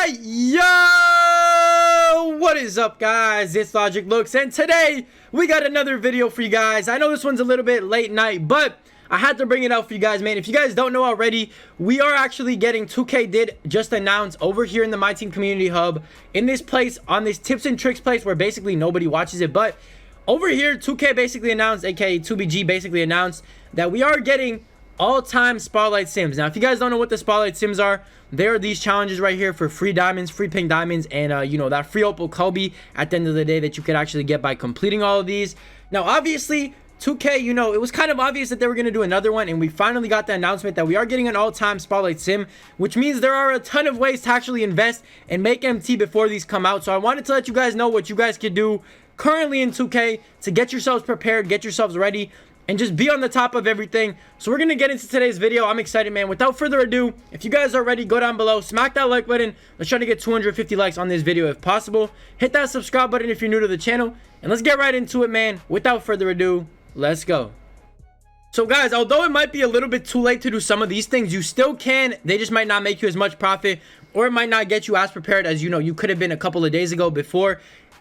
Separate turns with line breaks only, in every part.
Alright, yo, what is up guys? It's LogicLookss, and today we got another video for you guys. I know this one's a little bit late night, but I had to bring it out for you guys, man. If you guys don't know already, we are actually getting 2K did just announce over here in the My Team Community Hub, in this place, on this tips and tricks place where basically nobody watches it, but over here 2K basically announced, aka 2BG basically announced that we are getting all-time spotlight sims. Now if you guys don't know what the spotlight sims are, there are these challenges right here for free diamonds, free pink diamonds, and you know, that free opal Kobe at the end of the day that you could actually get by completing all of these. Now obviously 2K, you know, it was kind of obvious that they were going to do another one, and we finally got the announcement that we are getting an all-time spotlight sim, which means there are a ton of ways to actually invest and make MT before these come out. So I wanted to let you guys know what you guys could do currently in 2K to get yourselves prepared, get yourselves ready, and just be on the top of everything. So we're gonna get into today's video. I'm excited, man. Without further ado, if you guys are ready, go down below, smack that like button. Let's try to get 250 likes on this video if possible. Hit that subscribe button if you're new to the channel, and let's get right into it, man. Without further ado, let's go. So guys, although it might be a little bit too late to do some of these things, you still can. They just might not make you as much profit, or it might not get you as prepared as, you know, you could have been a couple of days ago before.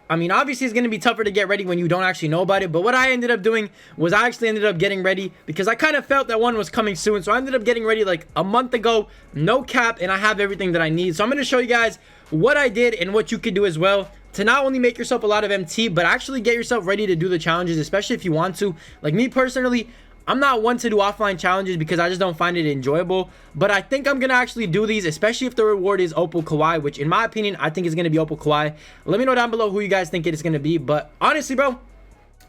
I mean, obviously it's going to be tougher to get ready when you don't actually know about it, but what I ended up doing was I actually ended up getting ready because I kind of felt that one was coming soon. So I ended up getting ready like a month ago, no cap, and I have everything that I need. So I'm going to show you guys what I did and what you could do as well to not only make yourself a lot of MT, but actually get yourself ready to do the challenges, especially if you want to. Like me personally, I'm not one to do offline challenges because I just don't find it enjoyable, but I think I'm gonna actually do these, especially if the reward is opal Kawhi, which in my opinion I think is gonna be opal Kawhi. Let me know down below who you guys think it is gonna be. But honestly, bro,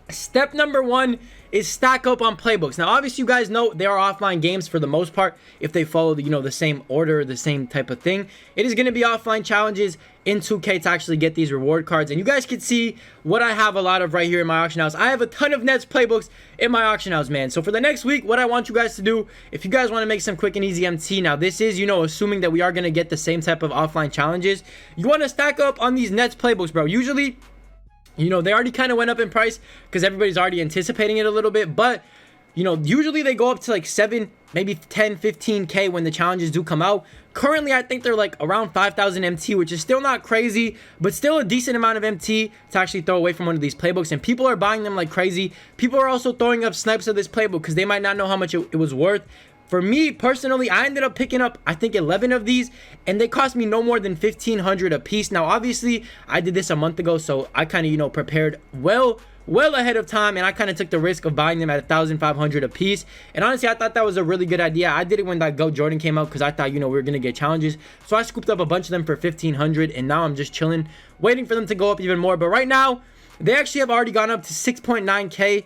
step number one is stack up on playbooks. Now obviously you guys know they are offline games for the most part. If they follow the, you know, the same order, the same type of thing, it is going to be offline challenges in 2K to actually get these reward cards. And you guys can see what I have a lot of right here in my auction house. I have a ton of Nets playbooks in my auction house, man. So for the next week, what I want you guys to do, if you guys want to make some quick and easy MT, now this is, you know, assuming that we are going to get the same type of offline challenges, you want to stack up on these Nets playbooks, bro. Usually, you know, they already kind of went up in price because everybody's already anticipating it a little bit, but you know, usually they go up to like 7, maybe 10, 15K when the challenges do come out. Currently, I think they're like around 5,000 MT, which is still not crazy, but still a decent amount of MT to actually throw away from one of these playbooks. And people are buying them like crazy. People are also throwing up snipes of this playbook because they might not know how much it was worth. For me personally, I ended up picking up, I think, 11 of these, and they cost me no more than 1,500 a piece. Now, obviously, I did this a month ago, so I kind of, you know, prepared well ahead of time, and I kind of took the risk of buying them at 1,500 a piece. And honestly, I thought that was a really good idea. I did it when that Go Jordan came out because I thought, you know, we were gonna get challenges. So I scooped up a bunch of them for 1,500, and now I'm just chilling, waiting for them to go up even more. But right now, they actually have already gone up to 6.9K.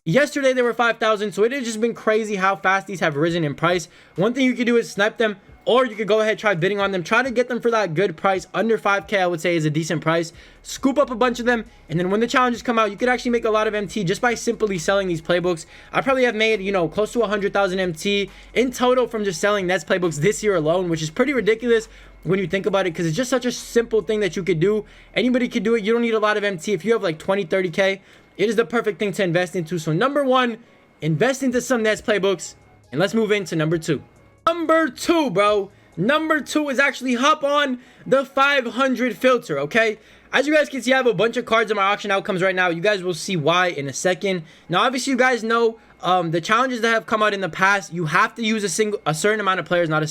Yesterday they were 5,000, so it has just been crazy how fast these have risen in price. One thing you could do is snipe them, or you could go ahead, try bidding on them, try to get them for that good price. Under 5K, I would say, is a decent price. Scoop up a bunch of them, and then when the challenges come out, you could actually make a lot of MT just by simply selling these playbooks. I probably have made, you know, close to 100,000 MT in total from just selling Nets playbooks this year alone, which is pretty ridiculous when you think about it, because it's just such a simple thing that you could do. Anybody could do it. You don't need a lot of MT. If you have like 20, 30K, it is the perfect thing to invest into. So number one, invest into some Nets playbooks, and let's move into number two. Number two, bro. Number two is actually hop on the 500 filter, okay? As you guys can see, I have a bunch of cards in my auction outcomes right now. You guys will see why in a second. Now, obviously, you guys know the challenges that have come out in the past, you have to use a certain amount of players, a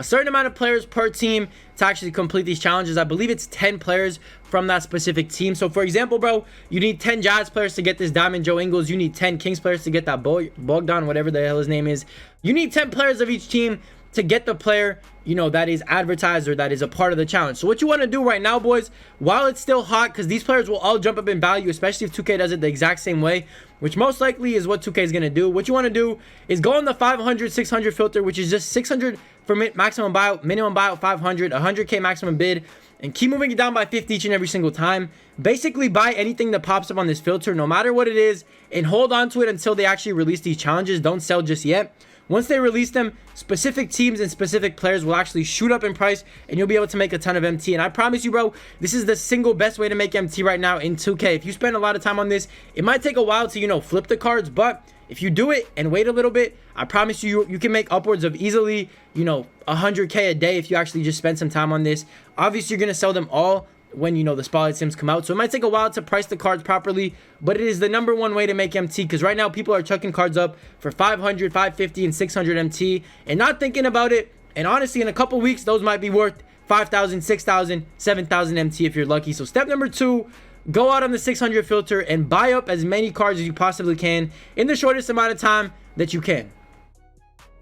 certain amount of players per team to actually complete these challenges. I believe it's 10 players from that specific team. So for example, bro, you need 10 Jazz players to get this Diamond Joe Ingles. You need 10 Kings players to get that Bogdan, whatever the hell his name is. You need 10 players of each team to get the player, you know, that is advertised or that is a part of the challenge. So what you want to do right now, boys, while it's still hot, because these players will all jump up in value, especially if 2K does it the exact same way, which most likely is what 2K is going to do. What you want to do is go on the 500, 600 filter, which is just 600 for maximum buyout, minimum buyout 500, 100K maximum bid, and keep moving it down by 50 each and every single time. Basically, buy anything that pops up on this filter, no matter what it is, and hold on to it until they actually release these challenges. Don't sell just yet. Once they release them, specific teams and specific players will actually shoot up in price, and you'll be able to make a ton of MT. And I promise you, bro, this is the single best way to make MT right now in 2K. If you spend a lot of time on this, it might take a while to, you know, flip the cards, but if you do it and wait a little bit, I promise you can make upwards of easily, you know, 100K a day if you actually just spend some time on this. Obviously, you're going to sell them all when, you know, the spotlight sims come out, so it might take a while to price the cards properly, but it is the #1 way to make MT, because right now people are chucking cards up for 500, 550, and 600 MT and not thinking about it. And honestly, in a couple weeks, those might be worth 5,000, 6,000, 7,000 MT if you're lucky. So step number 2, go out on the 600 filter and buy up as many cards as you possibly can in the shortest amount of time that you can.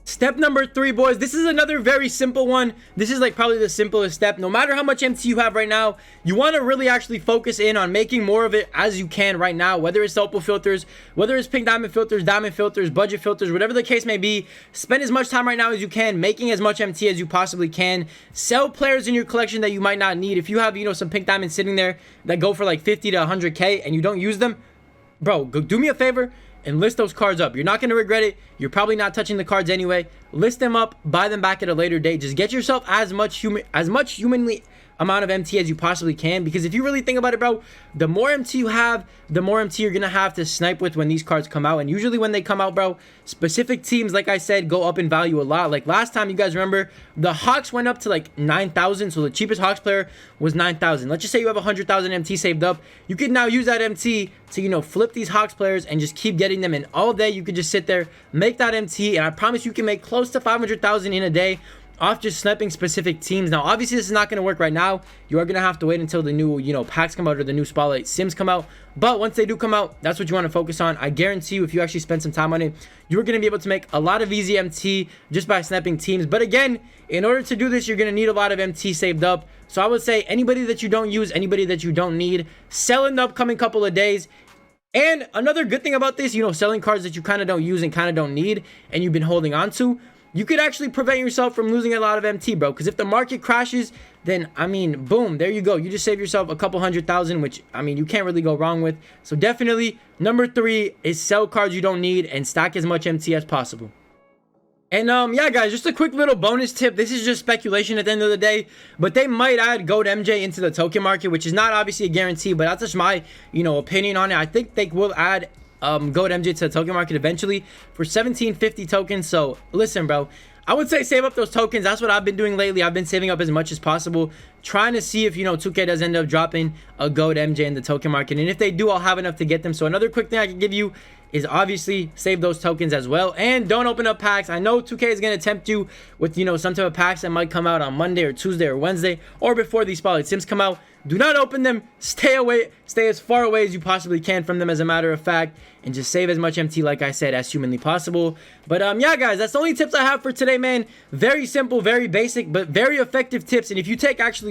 Step number 3, boys, this is another very simple one. This is like probably the simplest step. No matter how much MT you have right now, you want to really actually focus in on making more of it as you can right now, whether it's opal filters, whether it's pink diamond filters, budget filters, whatever the case may be. Spend as much time right now as you can making as much MT as you possibly can. Sell players in your collection that you might not need. If you have, you know, some pink diamonds sitting there that go for like 50 to 100K and you don't use them, bro, go do me a favor and list those cards up. You're not going to regret it. You're probably not touching the cards anyway. List them up, buy them back at a later date. Just get yourself as much humanly amount of MT as you possibly can, because if you really think about it, bro, the more MT you have, the more MT you're gonna have to snipe with when these cards come out. And usually when they come out, bro, specific teams, like I said, go up in value a lot. Like last time, you guys remember, the Hawks went up to like 9,000, so the cheapest Hawks player was 9,000. Let's just say you have 100,000 MT saved up. You can now use that MT to, you know, flip these Hawks players and just keep getting them. And all day you could just sit there, make that MT, and I promise you can make close to 500,000 in a day off just sniping specific teams. Now obviously this is not going to work right now. You are going to have to wait until the new, you know, packs come out or the new spotlight sims come out. But once they do come out, that's what you want to focus on. I guarantee you, if you actually spend some time on it, you're going to be able to make a lot of easy MT just by sniping teams. But again, in order to do this, you're going to need a lot of MT saved up. So I would say anybody that you don't use, anybody that you don't need, sell in the upcoming couple of days. And another good thing about this, you know, selling cards that you kind of don't use and kind of don't need and you've been holding on to, you could actually prevent yourself from losing a lot of MT, bro. Because if the market crashes, then, I mean, boom, there you go. You just save yourself a couple 100,000, which, I mean, you can't really go wrong with. So definitely, number 3 is sell cards you don't need and stack as much MT as possible. And yeah, guys, just a quick little bonus tip. This is just speculation at the end of the day, but they might add Gold MJ into the token market, which is not obviously a guarantee, but that's just my, you know, opinion on it. I think they will add Gold MJ to the token market eventually for 1750 tokens. So listen, bro, I would say save up those tokens. That's what I've been doing lately. I've been saving up as much as possible, trying to see if, you know, 2K does end up dropping a Gold MJ in the token market. And if they do, I'll have enough to get them. So another quick thing I can give you is obviously save those tokens as well. And don't open up packs. I know 2K is going to tempt you with, you know, some type of packs that might come out on Monday or Tuesday or Wednesday or before these spotlight sims come out. Do not open them. Stay away. Stay as far away as you possibly can from them, as a matter of fact, and just save as much MT, like I said, as humanly possible. But yeah, guys, that's the only tips I have for today, man. Very simple, very basic, but very effective tips. And if you take actual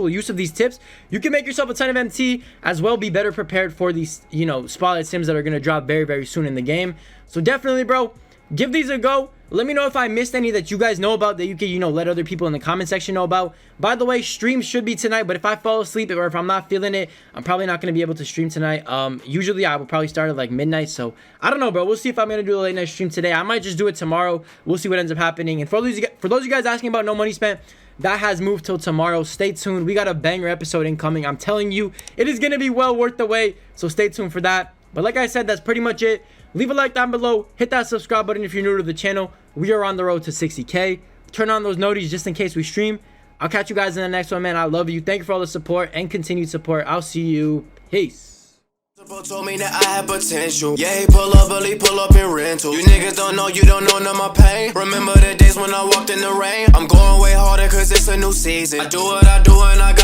use of these tips, you can make yourself a ton of MT, as well be better prepared for these, you know, spotlight sims that are going to drop very, very soon in the game. So definitely, bro, give these a go. Let me know if I missed any that you guys know about that you can, you know, let other people in the comment section know about. By the way, stream should be tonight, but if I fall asleep or if I'm not feeling it, I'm probably not going to be able to stream tonight. Usually I will probably start at like midnight, so I don't know, bro. We'll see if I'm going to do a late night stream today. I might just do it tomorrow. We'll see what ends up happening. And for those of you guys asking about No Money Spent, that has moved till tomorrow. Stay tuned. We got a banger episode incoming. I'm telling you, it is going to be well worth the wait, so stay tuned for that. But like I said, that's pretty much it. Leave a like down below. Hit that subscribe button if you're new to the channel. We are on the road to 60K. Turn on those notifications just in case we stream. I'll catch you guys in the next one, man. I love you. Thank you for all the support and continued support. I'll see you. Peace.
Told me that I had potential. Yeah, he pull up, but he pull up in rental. You niggas don't know, you don't know none of my pain. Remember the days when I walked in the rain? I'm going way harder cause it's a new season. I do what I do and I got